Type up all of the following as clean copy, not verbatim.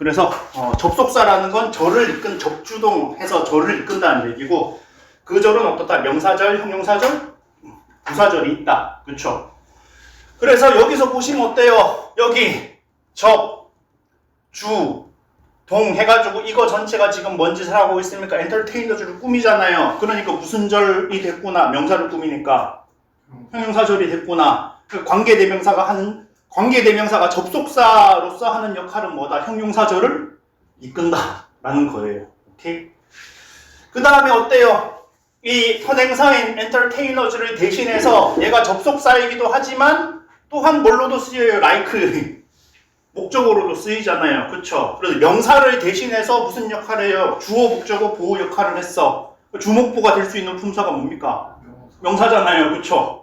그래서 접속사라는 건 절을 이끈 접주동해서 절을 이끈다는 얘기고 그 절은 어떻다? 명사절, 형용사절, 부사절이 있다. 그렇죠? 그래서 여기서 보시면 어때요? 여기 접, 주, 동 해가지고 이거 전체가 지금 뭔 짓을 하고 있습니까? 엔터테이너즈를 꾸미잖아요. 그러니까 무슨 절이 됐구나. 명사를 꾸미니까 형용사절이 됐구나. 그 관계대명사가 접속사로서 하는 역할은 뭐다? 형용사절을 이끈다라는 거예요. 오케이? 그 다음에 어때요? 이 선행사인 entertainers를 대신해서 얘가 접속사이기도 하지만 또한 뭘로도 쓰여요? like 목적어로도 쓰이잖아요. 그쵸? 그래서 명사를 대신해서 무슨 역할을 해요? 주어, 목적어, 보호 역할을 했어. 주목보가 될 수 있는 품사가 뭡니까? 명사잖아요. 그쵸?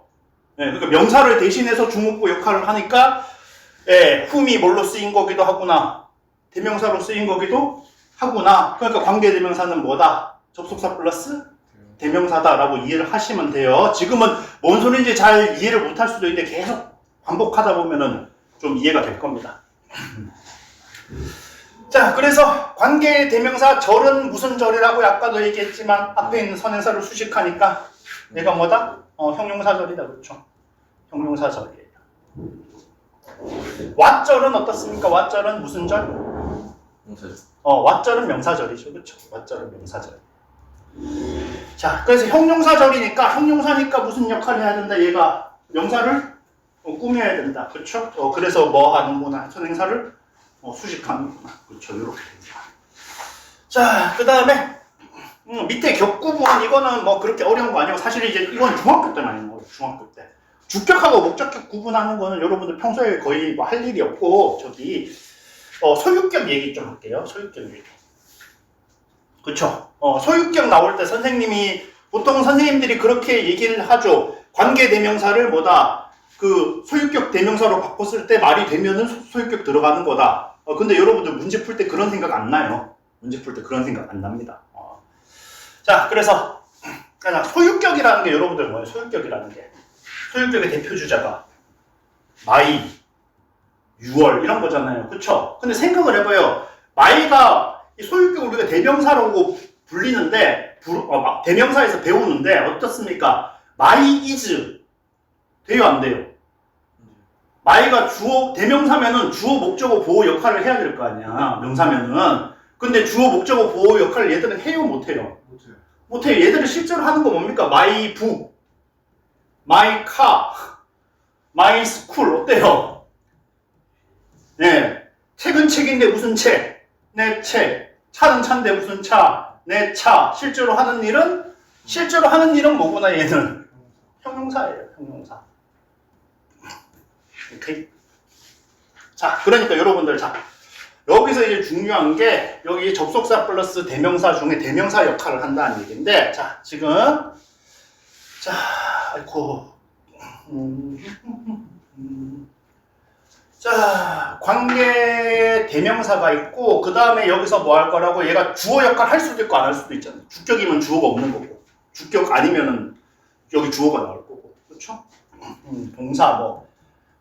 네, 그러니까 명사를 대신해서 주목보 역할을 하니까 whom이 뭘로 쓰인 거기도 하구나. 대명사로 쓰인 거기도 하구나. 그러니까 관계대명사는 뭐다? 접속사 플러스 대명사다라고 이해를 하시면 돼요. 지금은 뭔 소리인지 잘 이해를 못할 수도 있는데 계속 반복하다 보면은 좀 이해가 될 겁니다. 자, 그래서 관계대명사 절은 무슨 절이라고 아까도 얘기했지만 앞에 있는 선행사를 수식하니까 얘가 뭐다? 형용사절이다. 그렇죠? 형용사절이에요. 왓절은 어떻습니까? 왓절은 무슨 절? 명사절. 왓절은 명사절이죠. 그렇죠? 왓절은 명사절. 자, 그래서 형용사절이니까 형용사니까 무슨 역할을 해야 된다? 얘가 명사를 꾸며야 된다. 그렇죠? 그래서 뭐 하는구나? 선행사를 수식하는구나. 그렇죠? 이렇게 됩니다. 자, 그 다음에 밑에 격구문 이거는 뭐 그렇게 어려운 거 아니고 사실 이제 이건 중학교 때만 있는 거예요. 중학교 때. 주격하고 목적격 구분하는 거는 여러분들 평소에 거의 뭐 할 일이 없고 저기 소유격 얘기 좀 할게요. 소유격 얘기. 그쵸? 소유격 나올 때 선생님이 보통 선생님들이 그렇게 얘기를 하죠. 관계대명사를 뭐다? 그 소유격 대명사로 바꿨을 때 말이 되면은 소유격 들어가는 거다. 근데 여러분들 문제 풀 때 그런 생각 안 나요. 문제 풀 때 그런 생각 안 납니다. 자, 그래서 소유격이라는 게 여러분들 뭐예요? 소유격이라는 게 소유격의 대표 주자가 my, your 이런 거잖아요. 그쵸? 근데 생각을 해봐요. my가 이 소유격을 우리가 대명사라고 불리는데 대명사에서 배우는데 어떻습니까? my is 돼요? 안 돼요? my가 주어 대명사면은 주어 목적어 보호 역할을 해야 될 거 아니야. 명사면은. 근데 주어 목적어 보호 역할을 얘들은 해요? 못해요? 못해요. 얘들은 실제로 하는 거 뭡니까? my book, my car, my school 어때요? 네, 책은 책인데 무슨 책? 내 책. 차는 차인데 무슨 차? 내 차. 실제로 하는 일은 뭐구나 얘는? 형용사예요. 형용사. 오케이? 자, 그러니까 여러분들 여기서 이제 중요한 게 여기 접속사 플러스 대명사 중에 대명사 역할을 한다는 얘기인데 자, 지금 아이고 자, 관계 대명사가 있고 그 다음에 여기서 뭐 할 거라고 얘가 주어 역할 할 수도 있고 안 할 수도 있잖아요. 주격이면 주어가 없는 거고 주격 아니면은 여기 주어가 나올 거고 그렇죠? 동사 뭐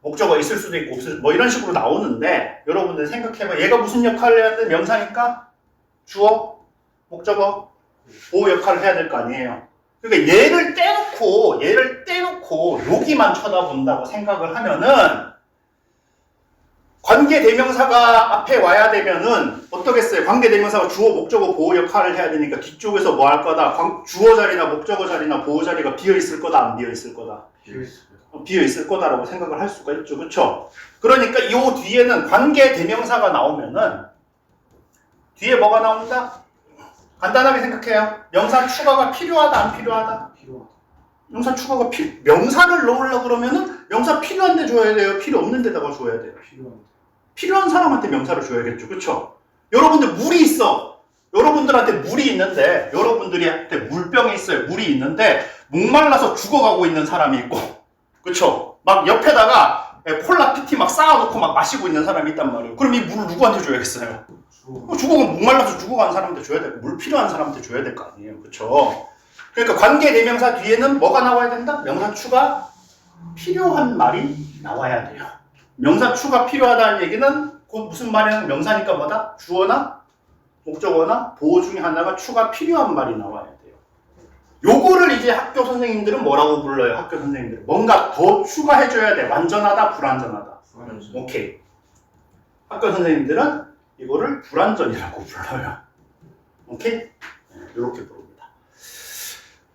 목적어 있을 수도 있고 없을 뭐 이런 식으로 나오는데 여러분들 생각해봐. 얘가 무슨 역할을 해야 돼? 명사니까 주어, 목적어, 보호 역할을 해야 될 거 아니에요. 그러니까 얘를 떼놓고 여기만 쳐다본다고 생각을 하면은 관계대명사가 앞에 와야 되면은 어떻겠어요? 관계대명사가 주어, 목적어, 보호 역할을 해야 되니까 뒤쪽에서 뭐 할 거다? 주어 자리나 목적어 자리나 보호 자리가 비어있을 거다? 안 비어있을 거다? 비어있을 거다라고 생각을 할 수가 있죠. 그쵸? 그러니까 이 뒤에는 관계대명사가 나오면은 뒤에 뭐가 나온다? 간단하게 생각해요. 명사 추가가 필요하다? 안 필요하다? 필요하다. 명사 추가가 명사를 넣으려고 그러면은 명사 필요한 데 줘야 돼요? 필요 없는 데다가 줘야 돼요? 필요한 사람한테 명사를 줘야겠죠. 그쵸? 여러분들 물이 있어. 여러분들한테 물이 있는데 여러분들한테 물병이 있어요. 물이 있는데 목말라서 죽어가고 있는 사람이 있고 그쵸? 막 옆에다가 콜라 PT 막 쌓아놓고 막 마시고 있는 사람이 있단 말이에요. 그럼 이 물을 누구한테 줘야겠어요? 목말라서 죽어가는 사람한테 줘야 되고 물 필요한 사람한테 줘야 될 거 아니에요. 그쵸? 그러니까 관계대명사 뒤에는 뭐가 나와야 된다? 명사 추가 필요한 말이 나와야 돼요. 명사 추가 필요하다는 얘기는 곧 무슨 말이냐면 명사니까 뭐다? 주어나 목적어나 보어 중에 하나가 추가 필요한 말이 나와야 돼요. 요거를 이제 학교 선생님들은 뭐라고 불러요? 학교 선생님들 뭔가 더 추가해줘야 돼. 완전하다, 불완전하다. 오케이. 학교 선생님들은 이거를 불완전이라고 불러요. 오케이? 이렇게 부릅니다.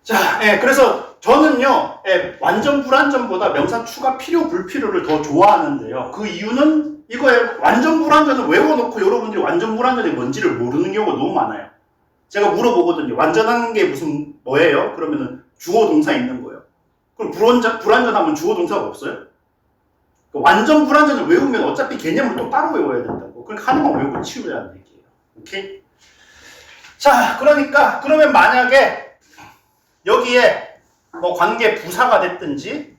자, 그래서 저는요, 완전 불완전보다 명사 추가 필요, 불필요를 더 좋아하는데요. 그 이유는 이거예요. 완전 불완전을 외워놓고 여러분들이 완전 불완전이 뭔지를 모르는 경우가 너무 많아요. 제가 물어보거든요. 완전한 게 무슨 뭐예요? 그러면은 주어 동사 있는 거예요. 그럼 불완전하면 주어 동사가 없어요? 완전 불완전을 외우면 어차피 개념을 또 따로 외워야 된다고. 그러니까 하나만 외우고 치우자는 얘기예요. 오케이? 자, 그러면 만약에 여기에 뭐 관계 부사가 됐든지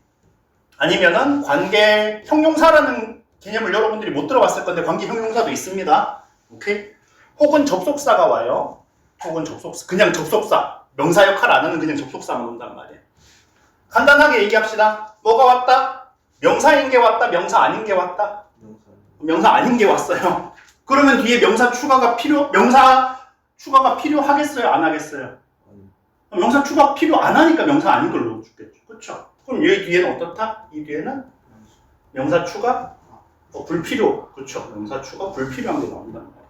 아니면은 관계 형용사라는 개념을 여러분들이 못 들어봤을 건데 관계 형용사도 있습니다. 오케이? 혹은 접속사가 와요. 혹은 접속사. 그냥 접속사. 명사 역할 안 하는 그냥 접속사만 온단 말이에요. 간단하게 얘기합시다. 뭐가 왔다? 명사인 게 왔다? 명사 아닌 게 왔다? 명사 아닌 게 왔어요. 그러면 뒤에 명사 추가가 필요하겠어요? 안 하겠어요? 명사 추가 필요 안 하니까 명사 아닌 걸 넣어주겠죠. 그렇죠? 그럼 얘 뒤에는 어떻다? 이 뒤에는 명사 추가 불필요. 그렇죠? 명사 추가 불필요한 게 나온단 말이에요.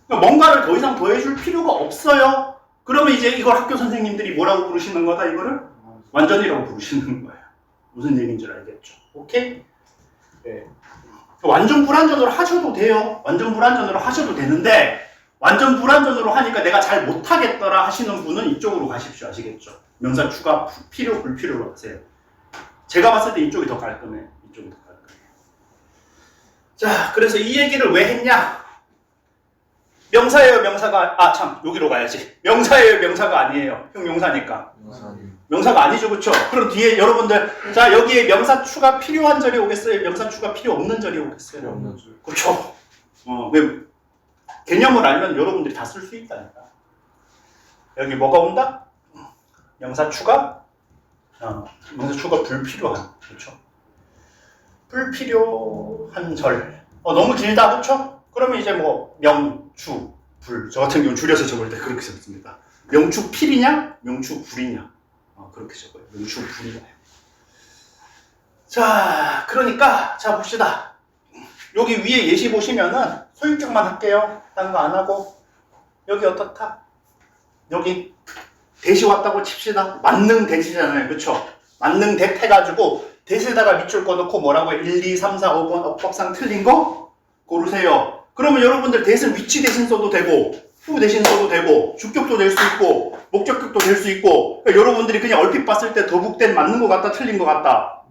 그러니까 뭔가를 더 이상 더해줄 필요가 없어요. 그러면 이제 이걸 학교 선생님들이 뭐라고 부르시는 거다? 이거를 완전이라고 부르시는 거예요. 무슨 얘기인지 알겠죠? 오케이? 네. 완전 불완전으로 하셔도 돼요. 완전 불완전으로 하셔도 되는데 완전 불완전으로 하니까 내가 잘 못하겠더라 하시는 분은 이쪽으로 가십시오. 아시겠죠? 명사 추가 필요 불필요로 하세요. 제가 봤을 때 이쪽이 더 깔끔해요. 이쪽이 더 깔끔해요. 자, 그래서 이 얘기를 왜 했냐? 명사예요, 명사가 여기로 가야지. 명사예요, 명사가 아니에요. 형용사니까. 명사가 아니죠, 그렇죠? 그럼 뒤에 여러분들 자 여기에 명사 추가 필요한 절이 오겠어요? 명사 추가 필요 없는 절이 오겠어요? 없는 절. 그렇죠. 왜 개념을 알면 여러분들이 다 쓸 수 있다니까. 여기 뭐가 온다? 명사 추가 불필요한. 그렇죠? 불필요한 절. 너무 길다, 그렇죠? 그러면 이제 뭐 명추 불. 저 같은 경우 줄여서 적을 때 그렇게 적습니다. 명추 필이냐? 명추 불이냐? 그렇게 적어요. 명추 불이냐. 자, 그러니까 자 봅시다. 여기 위에 예시 보시면은 소유격만 할게요. 다른 거 안 하고. 여기 어떻다? 여기 대시 왔다고 칩시다. 만능 대시잖아요. 그쵸? 만능 대 해가지고 대시에다가 밑줄 꺼놓고 뭐라고 해? 1, 2, 3, 4, 5번 어법상 틀린 거 고르세요. 그러면 여러분들 대신 위치 대신 써도 되고 후 대신 써도 되고 주격도 될 수 있고 목적격도 될 수 있고 그러니까 여러분들이 그냥 얼핏 봤을 때 더북된 맞는 것 같다 틀린 것 같다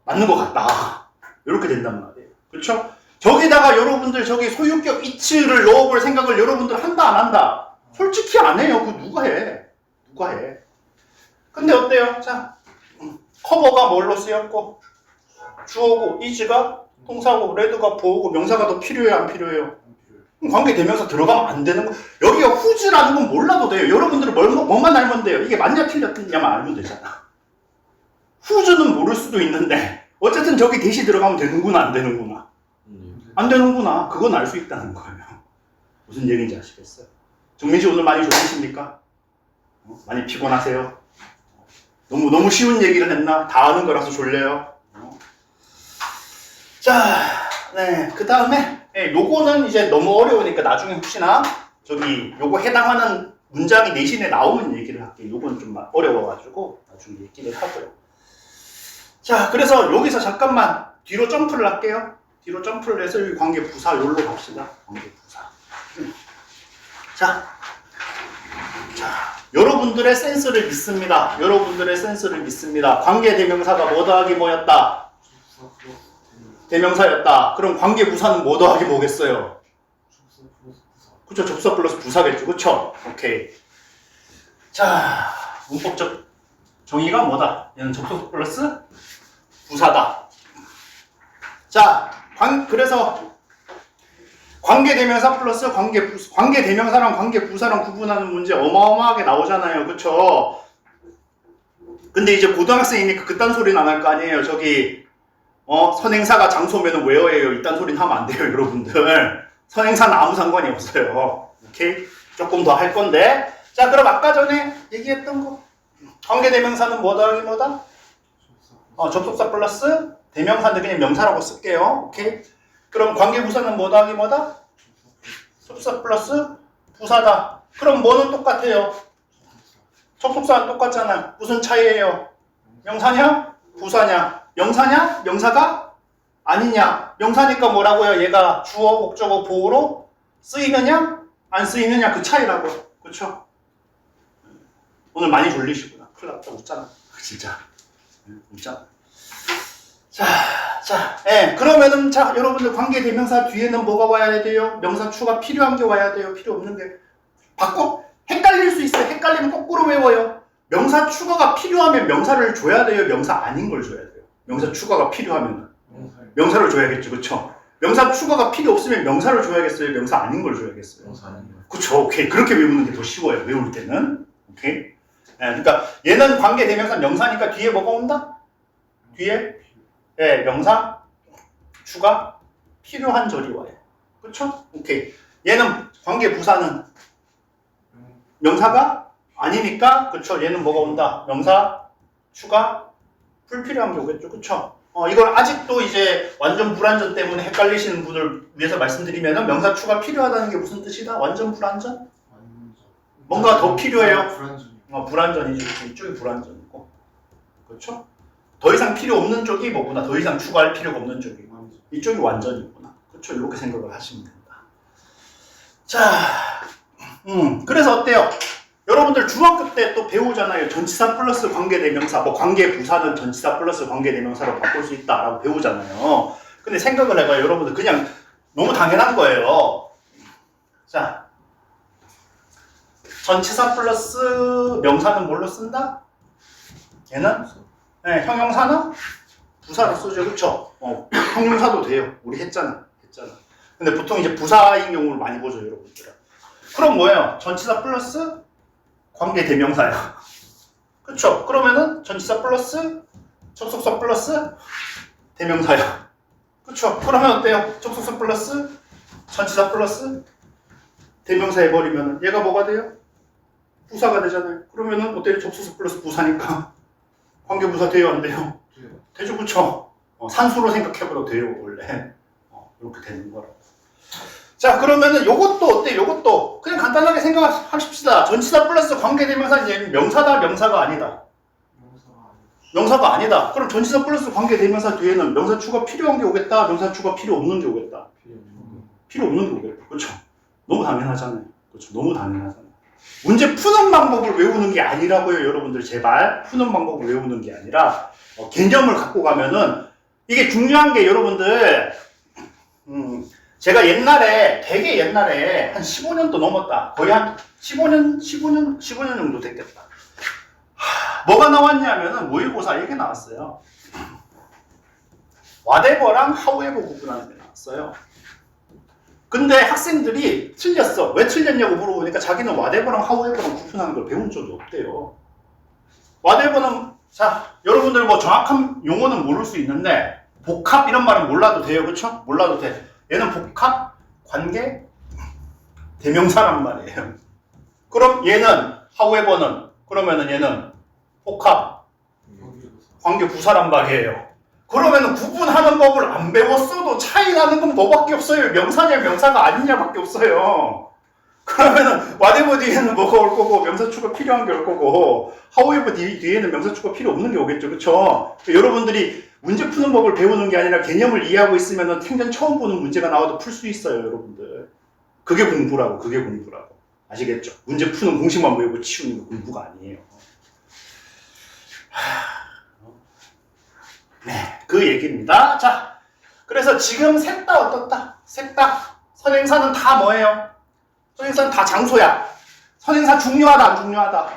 맞는 것 같다 이렇게 된단 말이에요. 그렇죠? 저기다가 여러분들 저기 소유격 it를 넣어볼 생각을 여러분들 한다 안 한다? 솔직히 안 해요. 그거 누가 해? 누가 해? 근데 어때요? 자, 커버가 뭘로 쓰였고 주어고 is가 동사고 레드가 보어고 명사가 더 필요해요? 안 필요해요? 관계 대명사 들어가면 안 되는 거. 여기가 who's라는 건 몰라도 돼요. 여러분들은 뭐만 알면 돼요. 이게 맞냐 틀렸냐만 알면 되잖아. who's는 모를 수도 있는데 어쨌든 저기 대시 들어가면 되는구나 안 되는구나. 안 되는구나. 그건 알 수 있다는 거예요. 무슨 얘기인지 아시겠어요? 정민 씨 오늘 많이 졸리십니까? 많이 피곤하세요? 너무 쉬운 얘기를 했나? 다 아는 거라서 졸려요? 자, 네, 그 다음에 요거는 이제 너무 어려우니까 나중에 혹시나 저기 요거 해당하는 문장이 내신에 나오는 얘기를 할게요. 요건 좀 어려워가지고 나중에 얘기를 하고요. 자, 그래서 여기서 잠깐만 뒤로 점프를 할게요. 뒤로 점프를 해서 여기 관계 부사 요로 갑시다. 관계 부사. 자, 여러분들의 센스를 믿습니다. 여러분들의 센스를 믿습니다. 관계 대명사가 뭐 더하기 뭐였다? 대명사였다. 그럼 관계 부사는 뭐 더하기 뭐겠어요? 그쵸? 접속 플러스 부사겠죠. 그쵸? 오케이. 자, 문법적 정의가 뭐다? 얘는 접속 플러스 부사다. 자, 그래서 관계 대명사 플러스 관계 대명사랑 관계 부사랑 구분하는 문제 어마어마하게 나오잖아요. 그쵸? 근데 이제 고등학생이니까 그딴 소리는 안 할 거 아니에요. 저기 선행사가 장소면은 where예요. 이딴 소리는 하면 안 돼요, 여러분들. 선행사는 아무 상관이 없어요. 오케이? 조금 더 할 건데. 자, 그럼 아까 전에 얘기했던 거. 관계대명사는 뭐 더하기 뭐다? 접속사 플러스 대명사인데 그냥 명사라고 쓸게요. 오케이? 그럼 관계부사는 뭐 더하기 뭐다? 접속사 플러스 부사다. 그럼 뭐는 똑같아요? 접속사는 똑같잖아. 무슨 차이예요? 명사냐? 부사냐? 명사냐? 명사가? 아니냐? 명사니까 뭐라고요? 얘가 주어, 목적어, 보어로 쓰이느냐? 안 쓰이느냐? 그 차이라고. 그쵸? 오늘 많이 졸리시구나. 큰일 났다. 웃잖아. 진짜. 웃잖아. 그러면은, 여러분들 관계대명사 뒤에는 뭐가 와야 돼요? 명사 추가 필요한 게 와야 돼요? 필요 없는 게. 헷갈릴 수 있어요. 헷갈리면 거꾸로 외워요. 명사 추가가 필요하면 명사를 줘야 돼요? 명사 아닌 걸 줘야 돼요? 명사 추가가 필요하면 명사를 줘야겠죠. 그쵸? 명사 추가가 필요 없으면 명사를 줘야겠어요? 명사 아닌 걸 줘야겠어요? 명사 아닌 걸. 그쵸? 오케이. 그렇게 외우는 게 더 쉬워요. 외울 때는. 오케이? 그러니까 얘는 관계대명사 명사니까 뒤에 뭐가 온다? 뒤에 명사 추가 필요한 절이 와요. 그쵸? 오케이. 얘는 관계부사는 명사가 아니니까, 그쵸? 얘는 뭐가 온다? 명사 추가 불필요한 게 오겠죠. 그쵸? 이걸 아직도 이제 완전 불완전 때문에 헷갈리시는 분을 위해서 말씀드리면은 명사 추가 필요하다는 게 무슨 뜻이다? 완전 불완전? 뭔가 더 필요해요? 불완전이지. 이쪽이 불완전이고. 그렇죠? 더 이상 필요 없는 쪽이 뭐구나. 더 이상 추가할 필요가 없는 쪽이. 이쪽이 완전이구나. 그렇죠? 이렇게 생각을 하시면 됩니다. 자, 그래서 어때요? 여러분들 중학교 때 또 배우잖아요. 전치사 플러스 관계대명사, 관계부사는 전치사 플러스 관계대명사로 바꿀 수 있다라고 배우잖아요. 근데 생각을 해봐요. 여러분들 그냥 너무 당연한 거예요. 자, 전치사 플러스 명사는 뭘로 쓴다? 얘는? 네, 형용사는? 부사로 쓰죠. 그쵸? 형용사도 돼요. 우리 했잖아. 근데 보통 이제 부사인 경우를 많이 보죠, 여러분들은. 그럼 뭐예요? 전치사 플러스 관계대명사야. 그쵸? 그러면은 전치사 플러스 접속사 플러스 대명사야. 그쵸? 그러면 어때요? 접속사 플러스 전치사 플러스 대명사 해버리면 얘가 뭐가 돼요? 부사가 되잖아요. 그러면은 어때요? 접속사 플러스 부사니까 관계부사 돼요? 안 돼요? 되죠. 그쵸? 산수로 생각해봐도 돼요. 원래 이렇게 되는 거라고. 자, 그러면은 요것도 어때요? 요것도 그냥 간단하게 생각하십시다. 전치사 플러스 관계대명사 이제 명사다, 명사가 아니다? 명사가 아니다. 그럼 전치사 플러스 관계대명사 뒤에는 명사 추가 필요한 게 오겠다, 명사 추가 필요 없는 게 오겠다? 필요 없는 게 오겠다. 그렇죠? 너무 당연하잖아요. 그렇죠? 너무 당연하잖아요. 문제 푸는 방법을 외우는 게 아니라고요, 여러분들. 제발 푸는 방법을 외우는 게 아니라 개념을 갖고 가면은 이게 중요한 게 여러분들 제가 되게 옛날에 한 15년도 넘었다. 거의 한 15년 정도 됐겠다. 뭐가 나왔냐면은 모의고사 이게 나왔어요. whatever랑 however 구분하는 게 나왔어요. 근데 학생들이 틀렸어. 왜 틀렸냐고 물어보니까 자기는 whatever랑 however랑 구분하는 걸 배운 적이 없대요. whatever는 여러분들 정확한 용어는 모를 수 있는데 복합 이런 말은 몰라도 돼요. 그쵸? 몰라도 돼. 얘는 복합, 관계, 대명사란 말이에요. 그럼 얘는 however는 그러면은 얘는 복합, 관계 부사란 말이에요. 그러면은 구분하는 법을 안 배웠어도 차이 나는 건 뭐밖에 없어요. 명사냐 명사가 아니냐밖에 없어요. 그러면은 whatever 뒤에는 뭐가 올 거고 명사 추가 필요한 게 올 거고 however 뒤에는 명사 추가 필요 없는 게 오겠죠. 그쵸? 여러분들이 문제 푸는 법을 배우는 게 아니라 개념을 이해하고 있으면 생전 처음 보는 문제가 나와도 풀 수 있어요, 여러분들. 그게 공부라고. 아시겠죠? 문제 푸는 공식만 외우고 치우는 게 공부가 아니에요. 네, 그 얘기입니다. 자, 그래서 지금 셋 다 어떻다? 셋 다. 선행사는 다 뭐예요? 선행사는 다 장소야. 선행사 중요하다, 안 중요하다?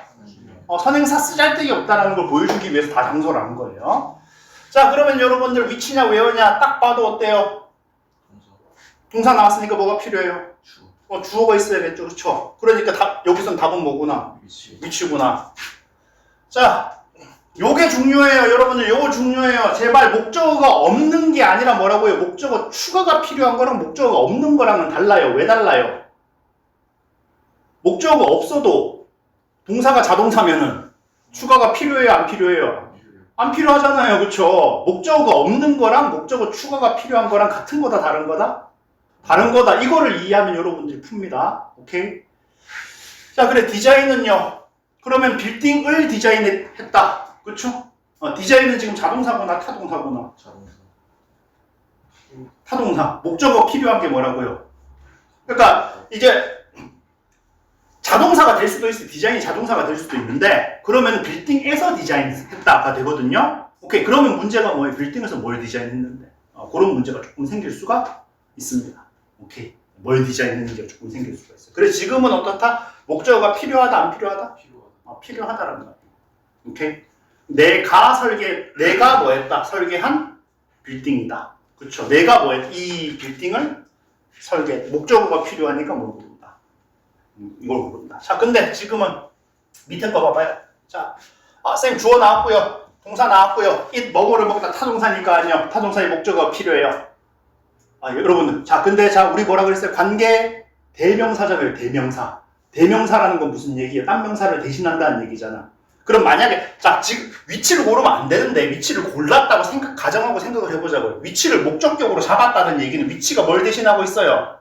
선행사 쓰잘데기 없다라는 걸 보여주기 위해서 다 장소라는 거예요. 자, 그러면 여러분들 위치냐 외어냐 딱 봐도 어때요? 동사 나왔으니까 뭐가 필요해요? 주어가 있어야겠죠. 그렇죠? 그러니까 여기선 답은 뭐구나? 위치구나. 자, 요게 중요해요. 여러분들 요거 중요해요. 제발 목적어가 없는 게 아니라 뭐라고요? 목적어 추가가 필요한 거랑 목적어가 없는 거랑은 달라요. 왜 달라요? 목적어가 없어도 동사가 자동사면은 추가가 필요해요? 안 필요해요? 안 필요하잖아요. 그쵸? 목적어가 없는 거랑 목적어 추가가 필요한 거랑 같은 거다 다른 거다? 다른 거다. 이거를 이해하면 여러분들이 풉니다. 오케이? 자, 그래 디자인은요. 그러면 빌딩을 디자인했다. 그쵸? 디자인은 지금 자동사구나 타동사구나? 자동차. 타동사. 목적어 필요한 게 뭐라고요? 그러니까 이제 자동사가 될 수도 있어요. 디자인이 자동사가 될 수도 있는데 그러면 빌딩에서 디자인했다가 되거든요. 오케이. 그러면 문제가 뭐예요? 빌딩에서 뭘 디자인했는데? 그런 문제가 조금 생길 수가 있습니다. 오케이. 뭘 디자인했는지가 조금 생길 수가 있어요. 그래서 지금은 어떻다? 목적어가 필요하다 안 필요하다? 필요하다라는 거예요. 오케이. 내가 뭐 했다? 설계한 빌딩이다. 그쵸? 내가 뭐 했다? 이 빌딩을 목적어가 필요하니까 뭘 부른다. 이걸 부른다. 자, 근데 지금은 밑에 거 봐봐요. 자, 쌤 주어 나왔고요. 동사 나왔고요. 뭐뭐를 먹다 타동사니까 아니요. 타동사의 목적어가 필요해요. 여러분들. 자, 근데 우리 뭐라 그랬어요? 관계 대명사잖아요. 대명사. 대명사라는 건 무슨 얘기예요? 딴 명사를 대신한다는 얘기잖아. 그럼 만약에 지금 위치를 고르면 안 되는데 위치를 골랐다고 가정하고 생각을 해보자고요. 위치를 목적격으로 잡았다는 얘기는 위치가 뭘 대신하고 있어요?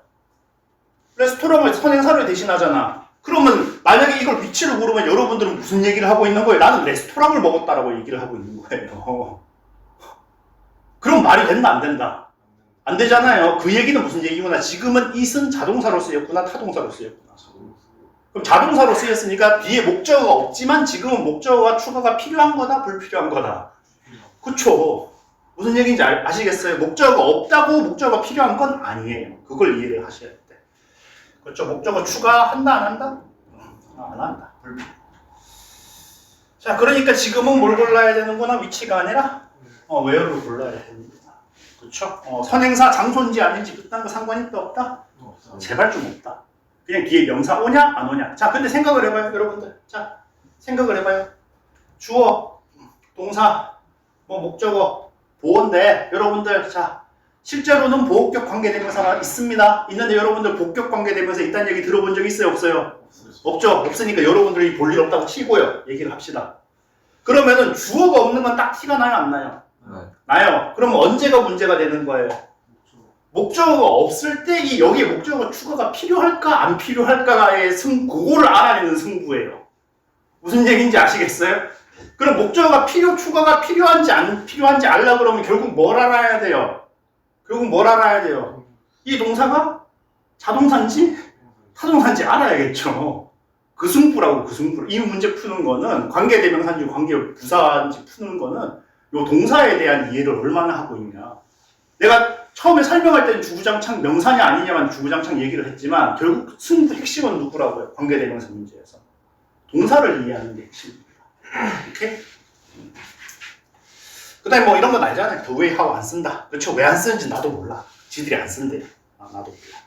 레스토랑을 선행사를 대신하잖아. 그러면 만약에 이걸 위치를 고르면 여러분들은 무슨 얘기를 하고 있는 거예요? 나는 레스토랑을 먹었다라고 얘기를 하고 있는 거예요. 그럼 말이 된다 안 된다? 안 되잖아요. 그 얘기는 무슨 얘기구나. 지금은 it은 자동사로 쓰였구나 타동사로 쓰였구나. 그럼 자동사로 쓰였으니까 뒤에 목적어가 없지만 지금은 목적어가 추가가 필요한 거다 불필요한 거다. 그쵸? 무슨 얘기인지 아시겠어요? 목적어가 없다고 목적어가 필요한 건 아니에요. 그걸 이해를 하셔야 돼. 그렇죠? 목적어 추가한다 안 한다? 안 한다. 불필요. 자, 그러니까 지금은 뭘 골라야 되는구나. 위치가 아니라 where를 골라야 됩니다. 그렇죠? 선행사 장소인지 아닌지 그딴 거 상관이 또 없다? 제발 좀 없다. 그냥 뒤에 명사 오냐 안 오냐. 자, 근데 생각을 해봐요 여러분들. 자, 생각을 해봐요. 주어, 동사, 목적어, 보어인데 여러분들 자 실제로는 보호격 관계대명사가 있습니다. 있는데 여러분들 복격 관계대명사 있다는 얘기 들어본 적 있어요 없어요? 없죠. 없으니까 여러분들이 볼 일 없다고 치고요. 얘기를 합시다. 그러면은 주어가 없는 건 딱 티가 나요 안 나요? 나요. 그럼 언제가 문제가 되는 거예요? 목적어가 없을 때 여기에 목적어 추가가 필요할까 안 필요할까의 그거를 알아내는 승부예요. 무슨 얘기인지 아시겠어요? 그럼 목적어가 추가가 필요한지 안 필요한지 알라 그러면 결국 뭘 알아야 돼요? 이 동사가 자동사인지 타동사인지 알아야겠죠. 그 승부라고 그 승부. 이 문제 푸는 거는 관계대명사인지 관계부사인지 푸는 거는 요 동사에 대한 이해를 얼마나 하고 있냐. 내가 처음에 설명할 때는 주구장창 명사냐 아니냐만 주구장창 얘기를 했지만 결국 승부 핵심은 누구라고요? 관계대명사 문제에서. 동사를 이해하는 게 핵심입니다. 오케이? 그 다음에 이런 건 알잖아요. the way, how 안 쓴다. 그렇죠? 왜 안 쓰는지 나도 몰라. 지들이 안 쓴대요. 나도 몰라.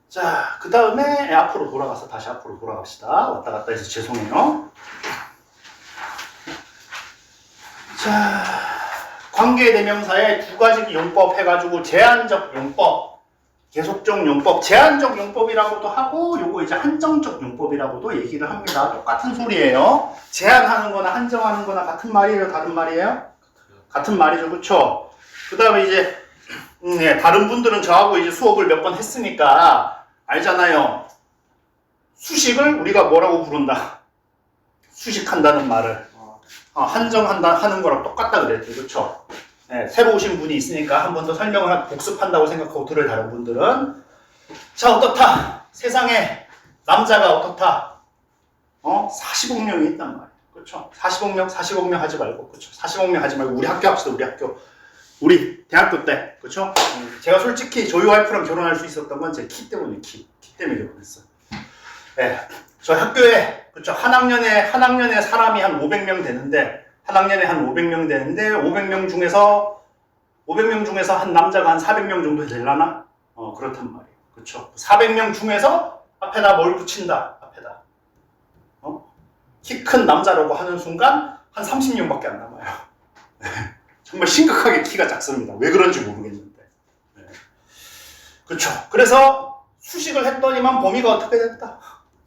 자, 그 다음에 앞으로 돌아가서 다시 앞으로 돌아갑시다. 왔다 갔다 해서 죄송해요. 자, 관계대명사의 두 가지 용법 해가지고 제한적 용법, 계속적 용법, 제한적 용법이라고도 하고 요거 이제 한정적 용법이라고도 얘기를 합니다. 똑같은 소리예요. 제한하는 거나 한정하는 거나 같은 말이에요? 다른 말이에요? 같은 말이죠. 그쵸? 그 다음에 이제 다른 분들은 저하고 이제 수업을 몇 번 했으니까 알잖아요. 수식을 우리가 뭐라고 부른다? 수식한다는 말을 한정한다 하는 거랑 똑같다 그랬죠. 그쵸? 네, 새로 오신 분이 있으니까 한 번 더 설명을 복습한다고 생각하고 들을 다른 분들은 자, 어떻다? 세상에 남자가 어떻다? 40억 명이 있단 말이에요. 그렇죠? 40억 명 하지 말고, 그렇죠? 40억 명 하지 말고 우리 학교 합시다. 우리 대학교 때, 그렇죠? 제가 솔직히 저희 와이프랑 결혼할 수 있었던 건 제 키 때문에 키 때문에 결혼했어요. 네, 저 학교에 그렇죠? 한 학년에 사람이 한 500명 되는데. 한 학년에 한 500명 되는데 500명 중에서 한 남자가 한 400명 정도 되려나? 그렇단 말이에요. 그렇죠? 400명 중에서 앞에다 뭘 붙인다. 앞에다. 키 큰 남자라고 하는 순간 한 30년밖에 안 남아요. 정말 심각하게 키가 작습니다. 왜 그런지 모르겠는데. 네. 그렇죠. 그래서 수식을 했더니만 범위가 어떻게 됐다?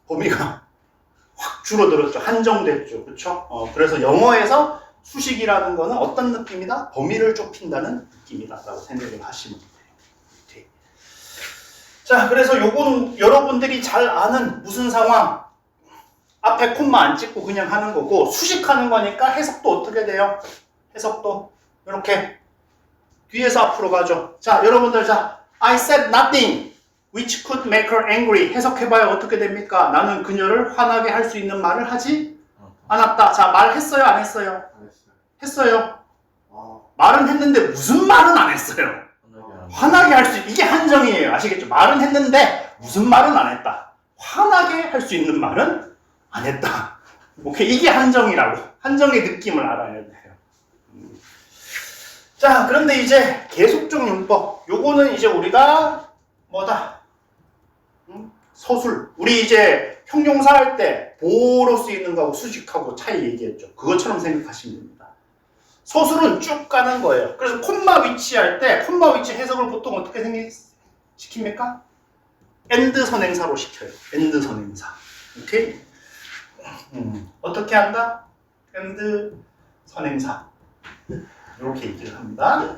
범위가 확 줄어들었죠. 한정됐죠. 그렇죠? 그래서 영어에서 수식이라는 거는 어떤 느낌이다? 범위를 좁힌다는 느낌이다 라고 생각을 하시면 돼요. 오케이. 자, 그래서 요거는 여러분들이 잘 아는 무슨 상황? 앞에 콤마 안 찍고 그냥 하는 거고, 수식하는 거니까 해석도 어떻게 돼요? 해석도 이렇게 뒤에서 앞으로 가죠. 자, 여러분들, 자, I said nothing which could make her angry. 해석해봐요. 어떻게 됩니까? 나는 그녀를 화나게 할 수 있는 말을 하지 않았다. 자, 말했어요? 안 했어요? 했어요. 말은 했는데 무슨 말은 안 했어요? 화나게 할 수, 이게 한정이에요. 아시겠죠? 말은 했는데 무슨 말은 안 했다. 화나게 할 수 있는 말은 안 했다. 오케이, 이게 한정이라고. 한정의 느낌을 알아야 돼요. 자, 그런데 이제 계속적 용법. 요거는 이제 우리가 뭐다? 서술. 우리 이제 형용사 할 때 보호로 쓰이는 거하고 수식하고 차이 얘기했죠. 그것처럼 생각하시면 됩니다. 서술은 쭉 가는 거예요. 그래서 콤마 위치 할 때 콤마 위치 해석을 보통 어떻게 시킵니까? 엔드 선행사로 시켜요. 엔드 선행사. 오케이? 어떻게 한다? 엔드 선행사. 이렇게 얘기를 합니다.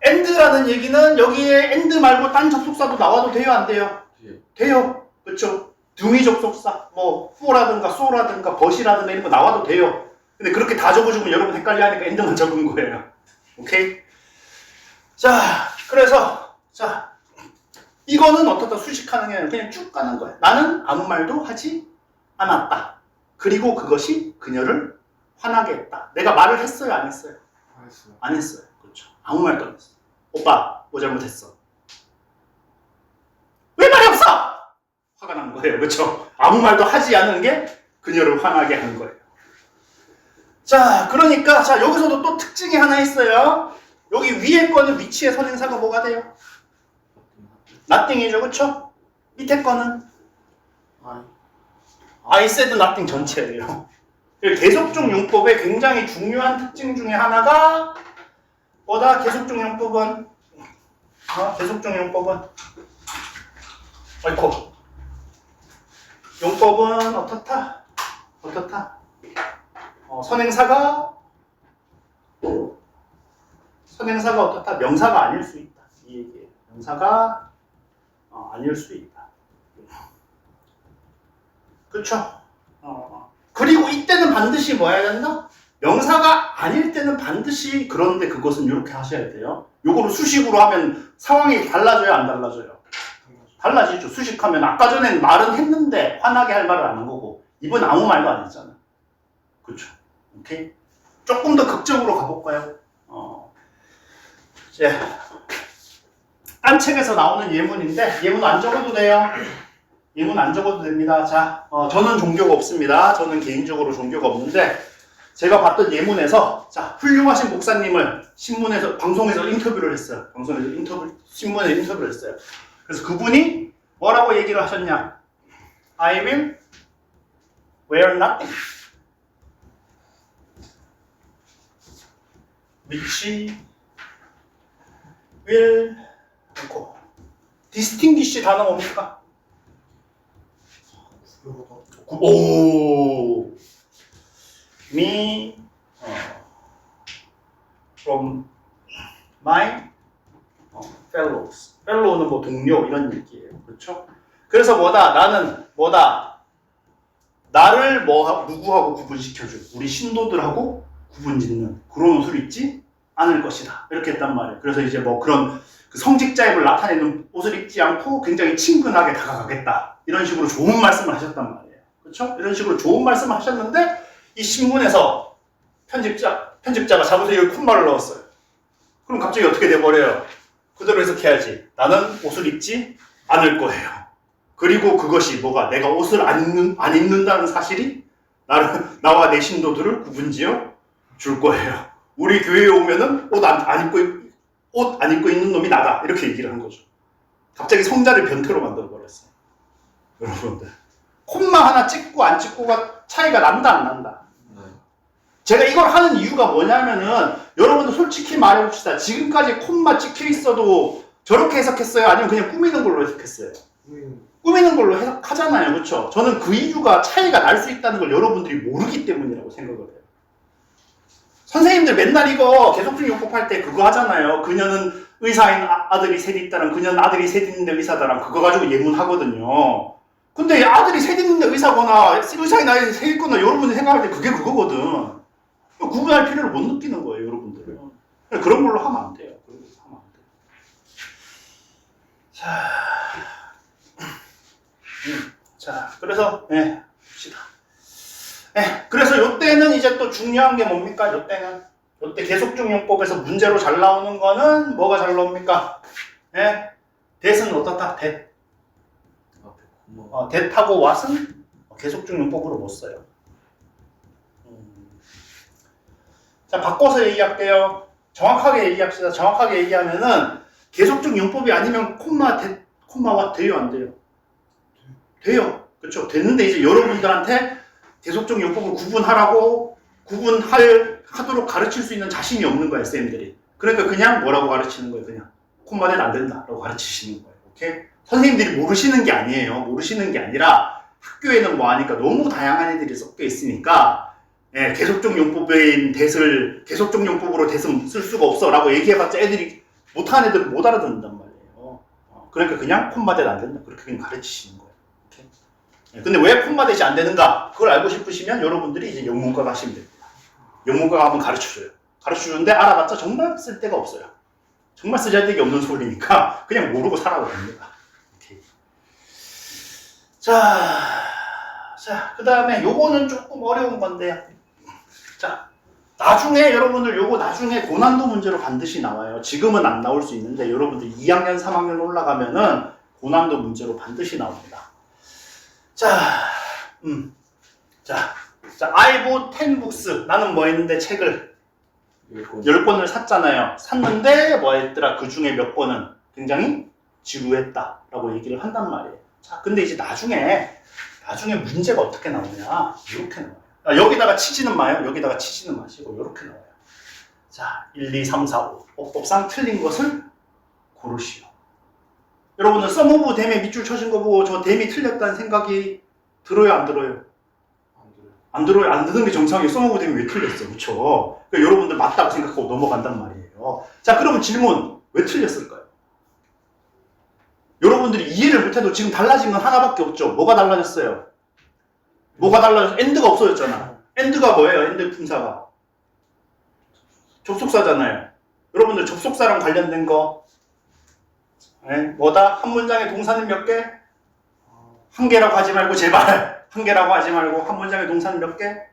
엔드라는 얘기는 여기에 엔드 말고 딴 접속사도 나와도 돼요? 안 돼요? 돼요. 그렇죠? 등위 접속사, 뭐 후라든가 소라든가 벗이라든가 이런 거 나와도 돼요. 근데 그렇게 다 적어주면 여러분 헷갈려 하니까 엔드만 적은 거예요. 오케이? 자, 그래서 자, 이거는 어떻다 수식하는 게 아니라 그냥 쭉 가는 거예요. 나는 아무 말도 하지 않았다. 그리고 그것이 그녀를 화나게 했다. 내가 말을 했어요? 안 했어요? 안 했어요. 그렇죠. 아무 말도 안 했어요. 오빠, 뭐 잘못했어? 왜 말이 없어? 화가 난 거예요. 그렇죠? 아무 말도 하지 않은 게 그녀를 화나게 한 거예요. 자, 그러니까 자, 여기서도 또 특징이 하나 있어요. 여기 위에 거는 위치의 선행사가 뭐가 돼요? nothing이죠. 그렇죠? 밑에 거는 I said nothing 전체예요. 계속적 용법의 굉장히 중요한 특징 중에 하나가 뭐다? 계속적 용법은 계속적 용법은 어이코 용법은 어떻다? 어떻다? 선행사가 어떻다? 명사가 아닐 수 있다. 이 얘기예요. 명사가 아닐 수 있다. 그렇죠? 그리고 이때는 반드시 뭐 해야 된다? 명사가 아닐 때는 반드시 그런데 그것은 이렇게 하셔야 돼요. 요거를 수식으로 하면 상황이 달라져요? 안 달라져요? 달라지죠. 수식하면 아까 전엔 말은 했는데 화나게 할 말을 안 한 거고 이번 아무 말도 안 했잖아. 그렇죠? 오케이? 조금 더 극적으로 가볼까요? 이제 딴 책에서 나오는 예문인데 예문 안 적어도 돼요. 예문 안 적어도 됩니다. 자, 저는 종교가 없습니다. 저는 개인적으로 종교가 없는데 제가 봤던 예문에서 자, 훌륭하신 목사님을 신문에서 방송에서 인터뷰를 했어요. 신문에서 인터뷰를 했어요. 그래서 그분이 뭐라고 얘기를 하셨냐? I will wear nothing. which will distinguish 단어 뭡니까? 오, me from my fellows. fellow는 뭐 동료 이런 얘기예요. 그렇죠? 그래서 나를 누구하고 구분시켜줘. 우리 신도들하고 구분짓는 그런 옷을 입지 않을 것이다. 이렇게 했단 말이에요. 그래서 이제 뭐 그런 그 성직자임을 나타내는 옷을 입지 않고 굉장히 친근하게 다가가겠다. 이런 식으로 좋은 말씀을 하셨단 말이에요. 그렇죠? 이런 식으로 좋은 말씀을 하셨는데 이 신문에서 편집자가 잘못해서 여기 콧말을 넣었어요. 그럼 갑자기 어떻게 돼버려요? 그대로 해석해야지. 나는 옷을 입지 않을 거예요. 그리고 그것이 뭐가 내가 옷을 안 입는다는 사실이 나와 내 신도들을 구분지어 줄 거예요. 우리 교회에 오면은 옷 안 입고 있는 놈이 나다. 이렇게 얘기를 한 거죠. 갑자기 성자를 변태로 만들어버렸어요. 여러분들. 콤마 하나 찍고 안 찍고가 차이가 난다 안 난다? 제가 이걸 하는 이유가 뭐냐면은 여러분들 솔직히 말해봅시다. 지금까지 콤마 찍혀 있어도 저렇게 해석했어요? 아니면 그냥 꾸미는 걸로 해석했어요? 꾸미는 걸로 해석하잖아요. 그렇죠? 저는 그 이유가 차이가 날 수 있다는 걸 여러분들이 모르기 때문이라고 생각을 해요. 선생님들 맨날 이거 계속적 용법 할 때 그거 하잖아요. 그녀는 의사인 아들이 셋 있다랑 그녀는 아들이 셋 있는데 의사다랑 그거 가지고 예문하거든요. 근데 아들이 셋 있는데 의사거나 의사인 아들이 셋 있거나 여러분이 생각할 때 그게 그거거든. 구분할 필요를 못 느끼는 거예요, 여러분들은. 그런 걸로 하면 안 돼요. 그런 걸로 하면 안 돼요. 자, 그래서 봅시다. 그래서 요때는 이제 또 중요한 게 뭡니까? 요때 계속적 용법에서 문제로 잘 나오는 거는 뭐가 잘 나옵니까? that은 어떻다? that하고 what은 계속적 용법으로 못 써요. 자, 바꿔서 얘기할게요. 정확하게 얘기합시다. 정확하게 얘기하면은 계속적 용법이 아니면 콤마 that, 콤마 what 돼요, 안 돼요? 돼요. 그렇죠? 됐는데 이제 여러분들한테 계속적 용법을 구분하도록 가르칠 수 있는 자신이 없는 거예요, 쌤들이. 그러니까 그냥 뭐라고 가르치는 거예요, 그냥. 콤마는 안 된다라고 가르치시는 거예요. 오케이? 선생님들이 모르시는 게 아니에요. 모르시는 게 아니라 학교에는 뭐 하니까 너무 다양한 애들이 섞여 있으니까 계속적 용법인 that을 계속적 용법으로 that은 쓸 수가 없어 라고 얘기해봤자 애들이 못하는 애들은 못 알아듣는단 말이에요. 그러니까 그냥 콤마 that 안 된다. 그렇게 그냥 가르치시는 거예요. 근데 왜 콤마 that이 안 되는가? 그걸 알고 싶으시면 여러분들이 이제 영문과 가시면 됩니다. 영문과가 한번 가르쳐줘요. 가르쳐주는데 알아봤자 정말 쓸데가 없어요. 정말 쓰잘데기 없는 소리니까 그냥 모르고 살아도 됩니다. 오케이. 자, 그 다음에 요거는 조금 어려운 건데요. 자, 나중에 여러분들 요거 나중에 고난도 문제로 반드시 나와요. 지금은 안 나올 수 있는데 여러분들 2학년, 3학년 올라가면은 고난도 문제로 반드시 나옵니다. 자, I bought 10 books. 나는 뭐 했는데 책을 10권을 샀잖아요. 샀는데 뭐 했더라? 그 중에 몇 권은 굉장히 지루했다 라고 얘기를 한단 말이에요. 자, 근데 이제 나중에 문제가 어떻게 나오냐? 이렇게 나와요. 여기다가 치지는 마요. 여기다가 치지는 마시고 이렇게 나와요. 자, 1, 2, 3, 4, 5. 어법상 틀린 것을 고르시오. 여러분들 some of them에 밑줄 쳐진 거 보고 저 them이 틀렸다는 생각이 들어요, 안 들어요? 안 들어요. 안 듣는 게 정상이에요. some of them이 왜 틀렸어? 그쵸? 그러니까 여러분들 맞다고 생각하고 넘어간단 말이에요. 자, 그러면 질문. 왜 틀렸을까요? 여러분들이 이해를 못해도 지금 달라진 건 하나밖에 없죠. 뭐가 달라졌어요? 뭐가 달라졌어? end가 없어졌잖아. end가 뭐예요? end 품사가 접속사잖아요. 여러분들 접속사랑 관련된 거 뭐다? 한 문장의 동사는 몇 개? 한 개라고 하지 말고 제발 한 개라고 하지 말고 한 문장의 동사는 몇 개?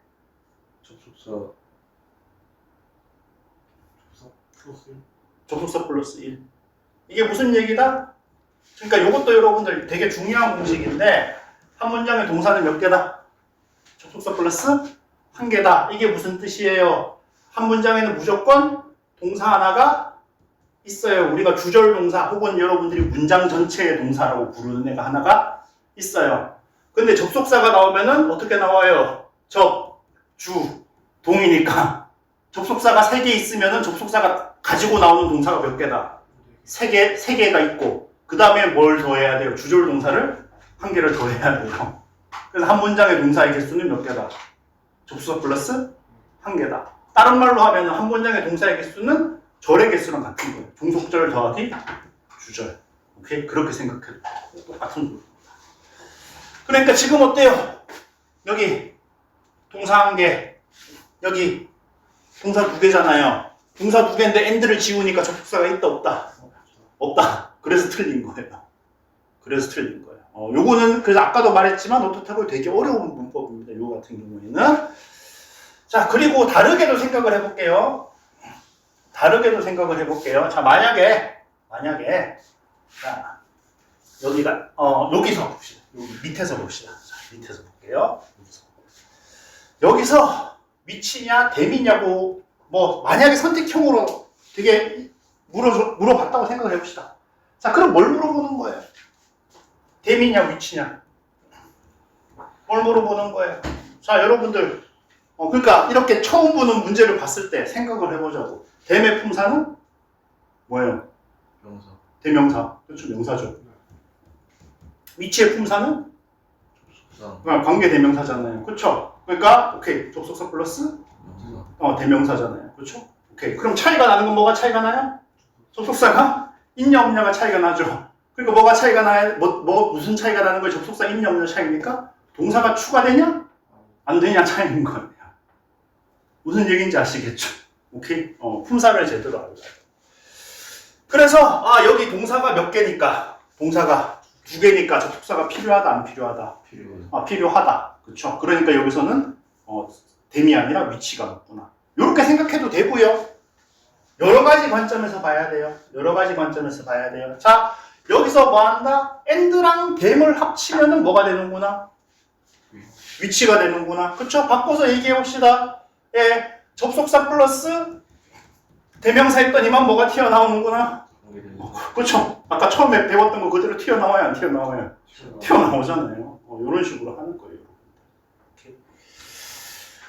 접속사 플러스 1. 이게 무슨 얘기다? 그러니까 이것도 여러분들 되게 중요한 공식인데 한 문장의 동사는 몇 개다? 접속사 플러스 한 개다. 이게 무슨 뜻이에요? 한 문장에는 무조건 동사 하나가 있어요. 우리가 주절 동사 혹은 여러분들이 문장 전체의 동사라고 부르는 애가 하나가 있어요. 근데 접속사가 나오면은 어떻게 나와요? 접, 주, 동이니까 접속사가 3개 있으면은 접속사가 가지고 나오는 동사가 몇 개다? 3개가 있고 그 다음에 뭘 더해야 돼요? 주절 동사를 1개를 더해야 돼요. 그래서 한 문장의 동사의 개수는 몇 개다? 접속사 플러스 1개다. 다른 말로 하면 한 문장의 동사의 개수는 절의 개수랑 같은 거예요. 종속절 더하기 주절. 오케이? 그렇게 생각해도 똑같은 거예요. 그러니까 지금 어때요? 여기 동사 1개, 여기 동사 2개잖아요. 동사 2개인데 end를 지우니까 접속사가 있다 없다? 없다. 그래서 틀린 거예요. 요거는 그래서 아까도 말했지만 어떻다고 되게 어려운 문법입니다. 요 같은 경우에는. 자, 그리고 다르게도 생각을 해볼게요. 자, 만약에 자, 여기서 봅시다. 여기 밑에서 봅시다. 자, 밑에서 볼게요. 여기서 미치냐 댐이냐고 뭐 만약에 선택형으로 되게 물어봤다고 생각을 해봅시다. 자, 그럼 뭘 물어보는 거예요? 댐이냐 위치냐? 뭘 물어보는 거예요? 자, 여러분들 그러니까 이렇게 처음 보는 문제를 봤을 때 생각을 해보자고. 댐의 품사는 뭐예요? 명사. 대명사. 그렇죠. 명사죠. 위치의 품사는 접속사. 관계 대명사잖아요. 그렇죠? 그러니까 오케이. 접속사 플러스 명사. 대명사잖아요. 그렇죠? 오케이. 그럼 차이가 나는 건 뭐가 차이가 나요? 접속사가 있냐 없냐가 차이가 나죠. 그러니까 뭐가 차이가 나요? 무슨 차이가 나는 거예요? 접속사 있냐 없냐 차이입니까? 동사가 추가되냐? 안 되냐 차이인 거예요. 무슨 얘기인지 아시겠죠? 오케이? 품사를 제대로 알아야 돼요. 그래서 여기 동사가 몇 개니까 동사가 2개니까 접속사가 필요하다 안 필요하다? 필요해. 필요하다. 그렇죠? 그러니까 여기서는 댐이 아니라 위치가 맞구나. 이렇게 생각해도 되고요. 여러 가지 관점에서 봐야 돼요. 여러 가지 관점에서 봐야 돼요. 자, 여기서 뭐 한다? and랑 댐을 합치면은 뭐가 되는구나? 위치가 되는구나. 그쵸? 바꿔서 얘기해 봅시다. 예, 접속사 플러스 대명사 했더니만 뭐가 튀어나오는구나. 그쵸? 아까 처음에 배웠던 거 그대로 튀어나와요? 안 튀어나와요? 튀어나오잖아요. 이런 식으로 하는 거예요. 이렇게.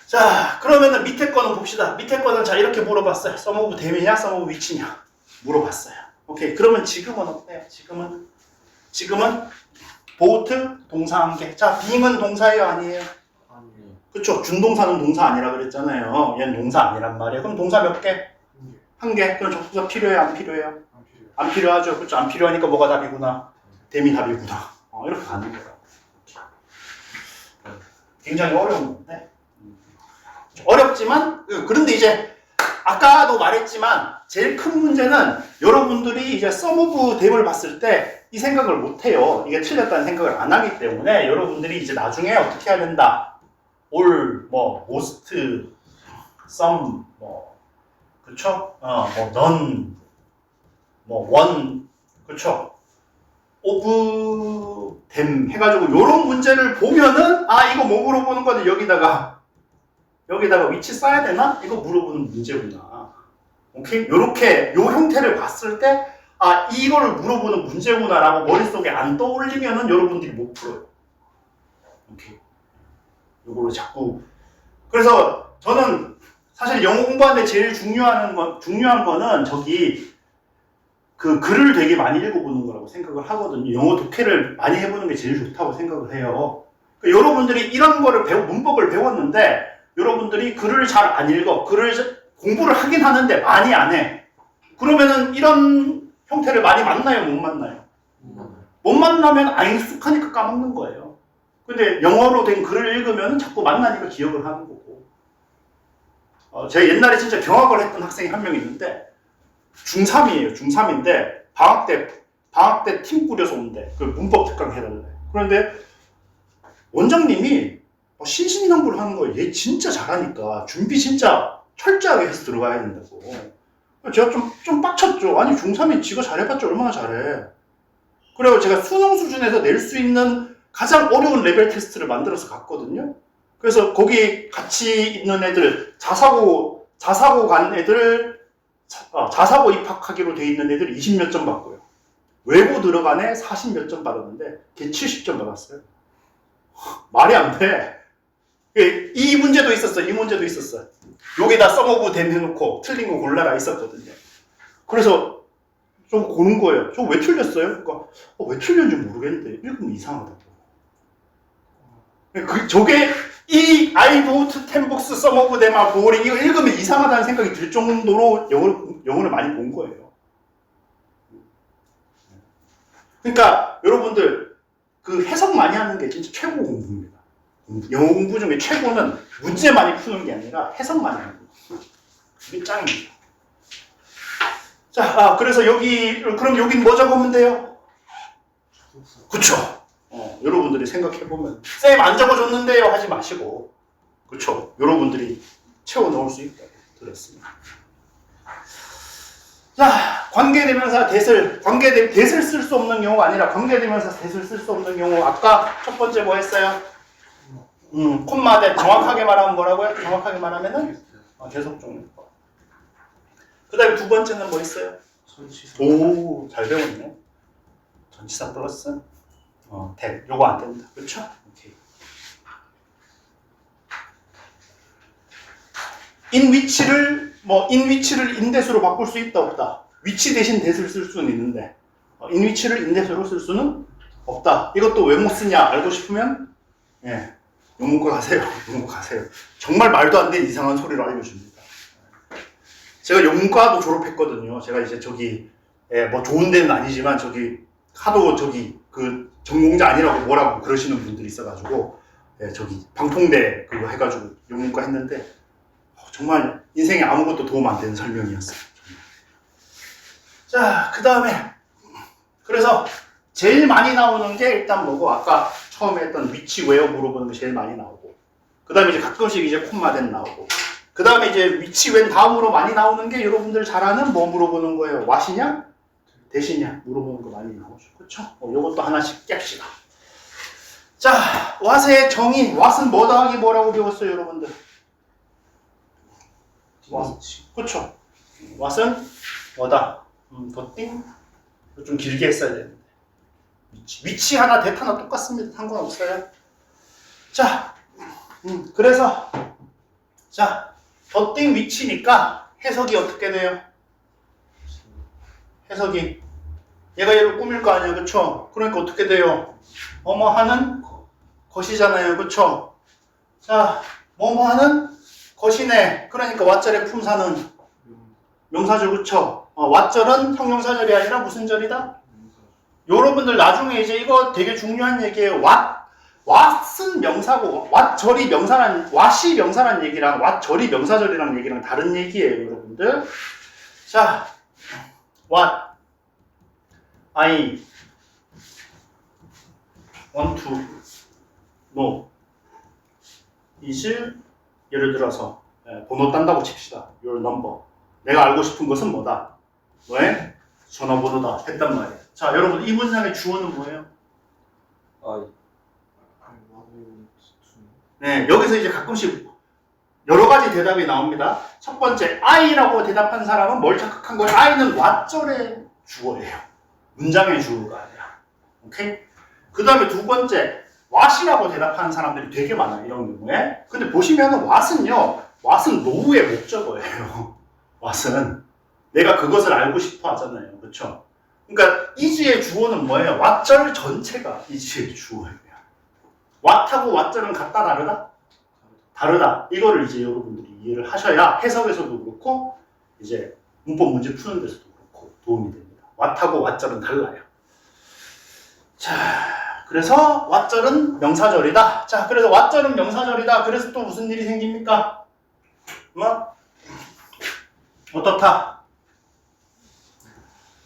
자, 그러면은 밑에 거는 봅시다. 밑에 거는 자, 이렇게 물어봤어요. 썸 오브 댐이냐, 썸 오브 위치냐? 물어봤어요. 오케이. 그러면 지금은 어때요? 지금은 보트 동사 한 개. 자, being은 동사예요, 아니에요? 아니에요. 그쵸? 준동사는 동사 아니라 그랬잖아요. 얘는 동사 아니란 말이에요. 그럼 동사 몇 개? 한 개. 그럼 접속사 필요해요, 안 필요해요? 안 필요하죠. 그렇죠? 안 필요하니까 뭐가 답이구나? 댐이 답이구나. 이렇게 가는 거야. 굉장히 어려운 건데. 어렵지만, 그런데 이제 아까도 말했지만 제일 큰 문제는 여러분들이 이제 썸 오브 댐을 봤을 때 이 생각을 못 해요. 이게 틀렸다는 생각을 안 하기 때문에 여러분들이 이제 나중에 어떻게 해야 된다? all, most, some, 그쵸? none, one, 그쵸? of them 해가지고 요런 문제를 보면은 이거 뭐 물어보는 거는 여기다가 위치 써야 되나? 이거 물어보는 문제구나. 오케이? 요렇게 요 형태를 봤을 때 이거를 물어보는 문제구나라고 머릿속에 안 떠올리면은 여러분들이 못 풀어요. 오케이? 요거를 자꾸. 그래서 저는 사실 영어 공부하는데 제일 중요한 거는 저기 그 글을 되게 많이 읽어보는 거라고 생각을 하거든요. 영어 독해를 많이 해보는 게 제일 좋다고 생각을 해요. 그러니까 여러분들이 이런 거를 문법을 배웠는데 여러분들이 글을 잘 안 읽어. 글을 공부를 하긴 하는데 많이 안 해. 그러면은 이런 형태를 많이 만나요? 못 만나요? 못 만나면 익숙하니까 까먹는 거예요. 근데 영어로 된 글을 읽으면 자꾸 만나니까 기억을 하는 거고. 제가 옛날에 진짜 경악을 했던 학생이 한 명 있는데 중3이에요. 중3인데 방학 때 팀 꾸려서 온대. 그 문법 특강 해달래. 그런데 원장님이 신신당부를 하는 거예요. 얘 진짜 잘하니까 준비 진짜 철저하게 해서 들어가야 된다고. 제가 좀 빡쳤죠. 아니 중3이 지가 잘해봤자 얼마나 잘해. 그래서 제가 수능 수준에서 낼 수 있는 가장 어려운 레벨 테스트를 만들어서 갔거든요. 그래서 거기 같이 있는 애들 자사고 간 애들 자사고 입학하기로 돼 있는 애들 20몇 점 받고요. 외고 들어간 애 40몇 점 받았는데 걔 70점 받았어요. 말이 안 돼. 이 문제도 있었어. 이 문제도 있었어. 여기다 썸 오브 댐 해놓고 틀린 거 골라라 있었거든요. 그래서 좀 고른 거예요. 저 왜 틀렸어요? 그러니까 왜 틀렸는지 모르겠는데 읽으면 이상하다고. 저게 이 I wrote 10 books some of them are boring 이거 읽으면 이상하다는 생각이 들 정도로 영어를 많이 본 거예요. 그러니까 여러분들 그 해석 많이 하는 게 진짜 최고 공부입니다. 영어 공부 중에 최고는 문제 많이 푸는 게 아니라 해석 많이 하는 거예요. 이게 짱입니다. 자, 그래서 그럼 여긴 뭐 적으면 돼요? 그쵸? 여러분들이 생각해보면 쌤 안 적어줬는데요 하지 마시고 그쵸? 여러분들이 채워 넣을 수 있다고 들었습니다. 자, 관계대명사 대를 쓸 수 없는 경우가 아니라 관계대명사 대를 쓸 수 없는 경우 아까 첫 번째 뭐 했어요? 콤마대 정확하게 말하면 뭐라고요? 정확하게 말하면은 계속 종류법. 그 다음에 두 번째는 뭐 있어요? 전치사. 오, 잘 배웠네. 전치사 플러스 대. 요거 안 된다. 그렇죠? 오케이. 인위치를 인대수로 바꿀 수 있다 없다. 위치 대신 대를 쓸 수는 있는데 인위치를 인대수로 쓸 수는 없다. 이것도 왜 못 쓰냐 알고 싶으면 예, 영문과 가세요. 영문과 가세요. 정말 말도 안 되는 이상한 소리를 알려줍니다. 제가 영문과도 졸업했거든요. 제가 이제 저기 뭐 좋은 데는 아니지만 저기 하도 저기 그 전공자 아니라고 뭐라고 그러시는 분들이 있어가지고 저기 방통대 그거 해가지고 영문과 했는데 정말 인생에 아무것도 도움 안 되는 설명이었어요. 자, 그 다음에 그래서 제일 많이 나오는 게 일단 뭐고 아까 처음에 했던 위치 웨어 물어보는 게 제일 많이 나오고 그 다음에 이제 가끔씩 이제 콤마된 나오고 그 다음에 이제 위치 웬 다음으로 많이 나오는 게 여러분들 잘 아는 뭐 물어보는 거예요? 왓이냐? 대시냐? 물어보는 거 많이 나오죠. 그쵸? 요것도 하나씩 깹시다. 자, 왓의 정의. 왓은 뭐 더하기 뭐라고 배웠어요, 여러분들? 그쵸? 왓은 뭐다? 더띵? 좀 길게 했어야 되는데. 위치 하나, 대 하나 똑같습니다. 상관없어요. 자, 그래서, 자, 더띵 위치니까 해석이 어떻게 돼요? 해석이. 얘가 얘를 꾸밀 거 아니에요. 그쵸? 그러니까 어떻게 돼요? 뭐뭐 하는 것이잖아요. 그쵸? 자, 뭐뭐 하는 것이네. 그러니까 왓절의 품사는 명사죠. 그쵸? 왓절은 형용사절이 아니라 무슨 절이다? 여러분들 나중에 이제 이거 되게 중요한 얘기예요. 왓은 명사고 왓절이 명사란 왓이 명사란 얘기랑 왓절이 명사절이랑 얘기랑 다른 얘기예요, 여러분들. 자, what I want to know is 예를 들어서 번호 딴다고 칩시다. your number. 내가 알고 싶은 것은 뭐다? 왜? 전화번호다 했단 말이에요. 자, 여러분 이 문장의 주어는 뭐예요? 네, 여기서 이제 가끔씩 여러 가지 대답이 나옵니다. 첫 번째, I라고 대답한 사람은 뭘 착각한 거예요? I는 왓절의 주어예요. 문장의 주어가 아니라. 오케이? 그 다음에 두 번째, what이라고 대답하는 사람들이 되게 많아요. 이런 경우에. 근데 보시면은 what은 노우의 목적어예요. what은. 내가 그것을 알고 싶어 하잖아요. 그쵸? 그러니까 is의 주어는 뭐예요? 왓절 전체가 is의 주어예요. 왓하고 왓절은 같다 다르다? 다르다. 이거를 이제 여러분들이 이해를 하셔야 해석에서도 그렇고 이제 문법 문제 푸는 데서도 그렇고 도움이 됩니다. 왓하고 왓절은 달라요. 자, 그래서 왓절은 명사절이다. 자, 그래서 왓절은 명사절이다. 그래서 또 무슨 일이 생깁니까? 뭐? 어떻다?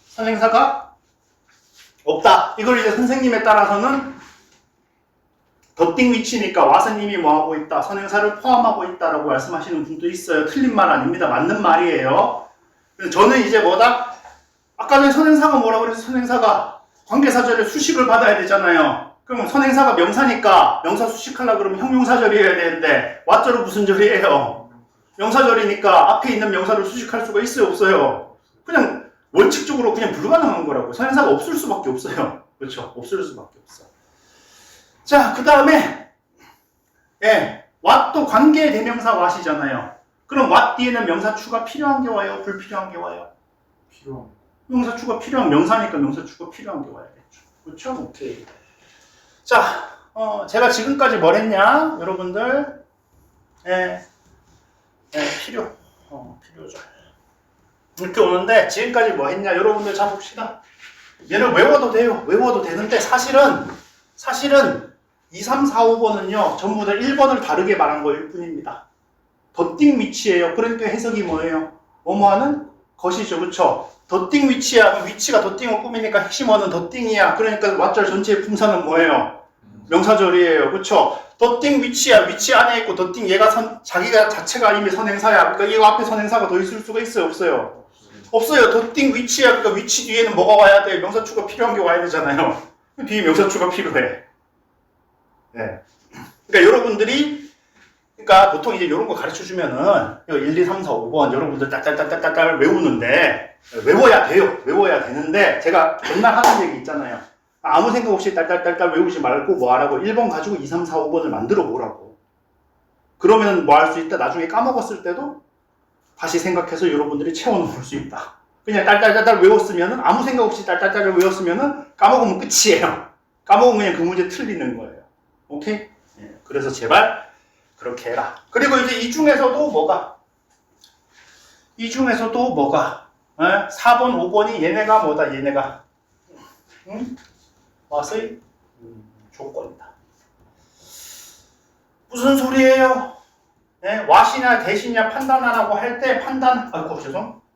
선행사가 없다. 이걸 이제 선생님에 따라서는 더띵 위치니까 왓은 이미 뭐하고 있다? 선행사를 포함하고 있다라고 말씀하시는 분도 있어요. 틀린 말 아닙니다. 맞는 말이에요. 그래서 저는 이제 뭐다? 아까 전에 선행사가 뭐라고 그래서 선행사가 관계사절에 수식을 받아야 되잖아요. 그럼 선행사가 명사니까 명사 수식하려고 그러면 형용사절이어야 되는데 왓절은 무슨 절이에요? 명사절이니까 앞에 있는 명사를 수식할 수가 있어요? 없어요? 그냥 원칙적으로 그냥 불가능한 거라고. 선행사가 없을 수밖에 없어요. 그렇죠? 없을 수밖에 없어. 자, 그 다음에 what도 관계 대명사 what이잖아요. 그럼 what 뒤에는 명사추가 필요한 게 와요? 불필요한 게 와요? 필요한. 명사추가 필요한 명사니까 명사추가 필요한 게 와야겠죠. 그렇죠? 오케이. 자, 제가 지금까지 뭘 했냐? 여러분들 필요절 이렇게 오는데 지금까지 뭐 했냐? 여러분들 자 봅시다. 얘를 외워도 돼요. 외워도 되는데 사실은 2, 3, 4, 5번은요 전부 다 1번을 다르게 말한 거일 뿐입니다. 더띵 위치예요. 그러니까 해석이 뭐예요? 뭐뭐하는 것이죠. 그쵸? 더띵 위치야. 위치가 더띵을 꾸미니까 핵심어는 더띵이야. 그러니까 왓절 전체의 품사는 뭐예요? 명사절이에요. 그쵸? 더띵 위치야. 위치 안에 있고 더띵 얘가 자기가 자체가 이미 선행사야. 그러니까 이거 앞에 선행사가 더 있을 수가 있어요? 없어요? 없어요. 더띵 위치야. 그러니까 위치 뒤에는 뭐가 와야 돼? 명사추가 필요한 게 와야 되잖아요. 뒤에 명사추가 필요해. 네. 그러니까 여러분들이 보통 이제 이런 거 가르쳐 주면은 1, 2, 3, 4, 5번 여러분들 딸딸딸딸딸 외우는데 외워야 돼요. 외워야 되는데 제가 맨날 하는 얘기 있잖아요. 아무 생각 없이 딸딸딸딸 외우지 말고 뭐 하라고 1번 가지고 2, 3, 4, 5번을 만들어 보라고. 그러면 뭐 할 수 있다. 나중에 까먹었을 때도 다시 생각해서 여러분들이 채워놓을 수 있다. 그냥 딸딸딸딸 외웠으면은 아무 생각 없이 딸딸딸 외웠으면은 까먹으면 끝이에요. 까먹으면 그냥 그 문제 틀리는 거예요. 오케이? 예, 그래서 제발 그렇게 해라. 그리고 이제 이 중에서도 뭐가? 4번, 5번이 얘네가 뭐다? 얘네가 응? 와서의 조건이다. 무슨 소리예요? 네? 와시냐 대시냐 판단하라고 할 때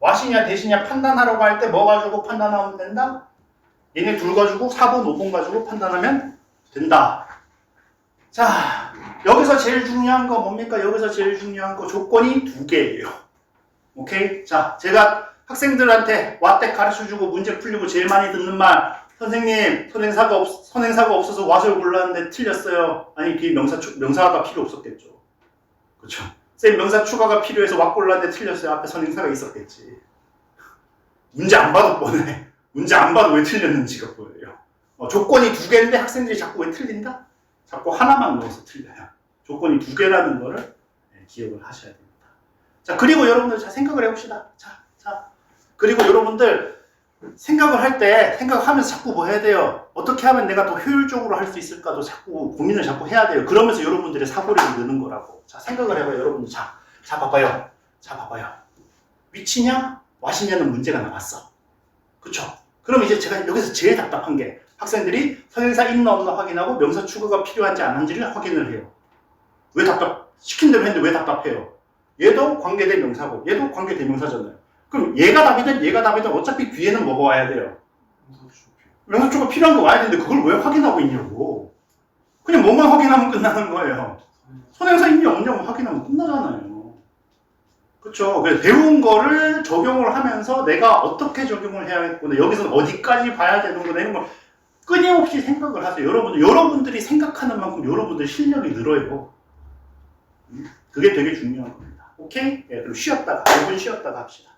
와시냐 대시냐 판단하라고 할 때 뭐 가지고 판단하면 된다? 얘네 둘 가지고 4번, 5번 가지고 판단하면 된다. 자, 여기서 제일 중요한 거 뭡니까? 여기서 제일 중요한 거 조건이 두 개예요. 오케이? 자, 제가 학생들한테 와텍 가르쳐주고 문제 풀리고 제일 많이 듣는 말, 선생님, 선행사가 없어서 와설 골랐는데 틀렸어요. 아니, 그게 명사가 필요 없었겠죠. 그쵸? 쌤, 명사 추가가 필요해서 와 골랐는데 틀렸어요. 앞에 선행사가 있었겠지. 문제 안 봐도 뻔해. 문제 안 봐도 왜 틀렸는지가 보여요. 조건이 두 개인데 학생들이 자꾸 왜 틀린다? 자꾸 하나만 넣어서 틀려요. 조건이 두 개라는 거를 기억을 하셔야 됩니다. 자, 그리고 여러분들 자, 생각을 해봅시다. 자. 그리고 여러분들 생각을 할 때 생각하면서 자꾸 뭐 해야 돼요? 어떻게 하면 내가 더 효율적으로 할 수 있을까도 자꾸 고민을 자꾸 해야 돼요. 그러면서 여러분들의 사고력이 느는 거라고. 자, 생각을 해봐요. 여러분들. 자, 봐봐요. 위치냐? 와시냐는 문제가 나왔어. 그쵸? 그럼 이제 제가 여기서 제일 답답한 게 학생들이 선행사 있나 없나 확인하고 명사 추가가 필요한지 안 한지를 확인을 해요. 왜 시킨 대로 했는데 왜 답답해요? 얘도 관계대명사고 얘도 관계대명사잖아요. 그럼 얘가 답이든 어차피 뒤에는 뭐가 와야 돼요? 명사 추가 필요한 거 와야 되는데 그걸 왜 확인하고 있냐고. 그냥 뭐만 확인하면 끝나는 거예요. 선행사 있냐 없냐고 확인하면 끝나잖아요. 그쵸? 그래서 배운 거를 적용을 하면서 내가 어떻게 적용을 해야겠구나, 여기서 어디까지 봐야 되는구나 이런 걸 끊임없이 생각을 하세요. 여러분들이 생각하는 만큼 여러분들 실력이 늘어요. 그게 되게 중요한 겁니다. 오케이? 예, 그럼 5분 쉬었다가 합시다.